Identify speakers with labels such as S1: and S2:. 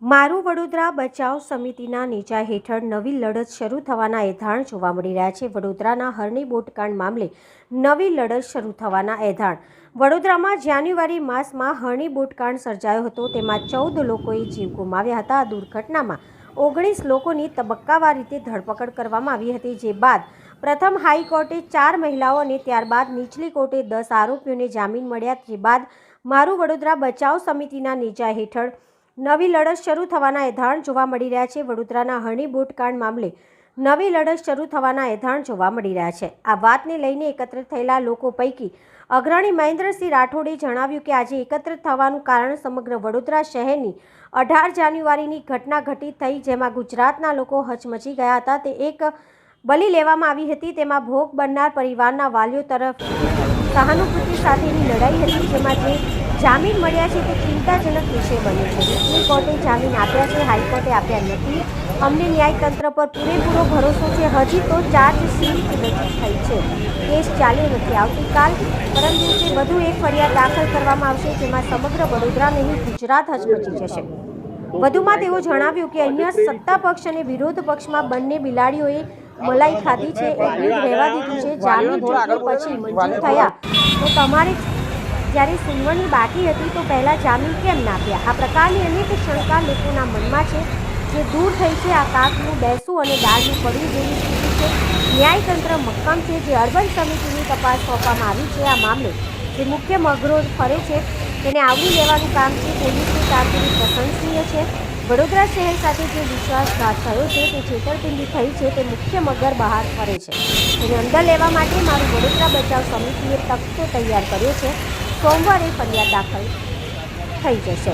S1: મારું વડોદરા બચાવ સમિતિના નેજા હેઠળ નવી લડત શરૂ થવાના એધાણ જોવા મળી રહ્યા છે। વડોદરાના હરણી બોટકાંડ મામલે નવી લડત શરૂ થવાના એધાણ। વડોદરામાં જાન્યુઆરી માસમાં હરણી બોટકાંડ સર્જાયો હતો, તેમાં 14 લોકોએ જીવ ગુમાવ્યા હતા। આ દુર્ઘટનામાં 19 લોકોની તબક્કાવાર રીતે ધરપકડ કરવામાં આવી હતી, જે બાદ પ્રથમ હાઈકોર્ટે 4 મહિલાઓ અને ત્યારબાદ નીચલી કોર્ટે 10 આરોપીઓને જામીન મળ્યા, જે બાદ મારું વડોદરા બચાવ સમિતિના નેજા હેઠળ નવી લડત શરૂ થવાના એધાણ જોવા મળી રહ્યા છે। વડોદરાના હરણી બોટકાંડ મામલે નવી લડત શરૂ થવાના એધાણ જોવા મળી રહ્યા છે। આ વાતને લઈને એકત્રિત થયેલા લોકો પૈકી અગ્રણી મહેન્દ્રસિંહ રાઠોડે જણાવ્યું કે આજે એકત્રિત થવાનું કારણ સમગ્ર વડોદરા શહેરની 18 જાન્યુઆરીની ઘટના ઘટિત થઈ, જેમાં ગુજરાતના લોકો હચમચી ગયા હતા। તે એક બલી લેવામાં આવી હતી, તેમાં ભોગ બનનાર પરિવારના વાલીઓ તરફ સહાનુભૂતિ સાથેની લડાઈ હતી, જેમાં જે જામીન મળ્યા છે તે ચિંતાજનક વિષય બન્યો છે। સુપ્રીમ કોર્ટે જામીન આપ્યા છે, હાઈકોર્ટે આપ્યા નથી। અમને ન્યાયતંત્ર પર પૂરેપૂરો ભરોસો છે। હજી તો ચાર્જશીટ રજૂ થઈ છે, કેસ ચાલ્યો નથી। આવતીકાલ પરમ દિવસે વધુ એક ફરિયાદ દાખલ કરવામાં આવશે, જેમાં સમગ્ર વડોદરા નહીં, ગુજરાત હચમચી જશે। વધુમાં તેઓ જણાવ્યું કે અહીંયા સત્તા પક્ષ અને વિરોધ પક્ષમાં બંને બિલાડીઓએ મલાઈ ખાધી છે, એક દૂધ રહેવા દીધું છે। જામીન ચૂંટણી પછી મંજૂર થયા તો તમારે જ્યારે સુનવણી બાકી હતી તો પહેલાં જામીન કેમ ના આપ્યા? આ પ્રકારની અનેક શંકા લોકોના મનમાં છે, જે દૂર થઈ છે। આ કાકનું બેસવું અને દાળનું પડવું જેવી સ્થિતિ છે। ન્યાયતંત્ર મક્કમ છે, જે અર્બન સમિતિની તપાસ સોંપવામાં આવી છે। આ મામલે જે મુખ્ય મગરો ફરે છે તેને આવરી લેવાનું કામ છે। પોલીસની કામગીરી પ્રશંસનીય છે। વડોદરા શહેર સાથે જે વિશ્વાસઘાત થયો છે, તે છેતરપિંડી થઈ છે, તે મુખ્ય મગર બહાર ફરે છે, તેને અંદર લેવા માટે મારું વડોદરા બચાવ સમિતિએ તખ્તો તૈયાર કર્યો છે। સોમવારે ફરિયાદ દાખલ થઈ જશે।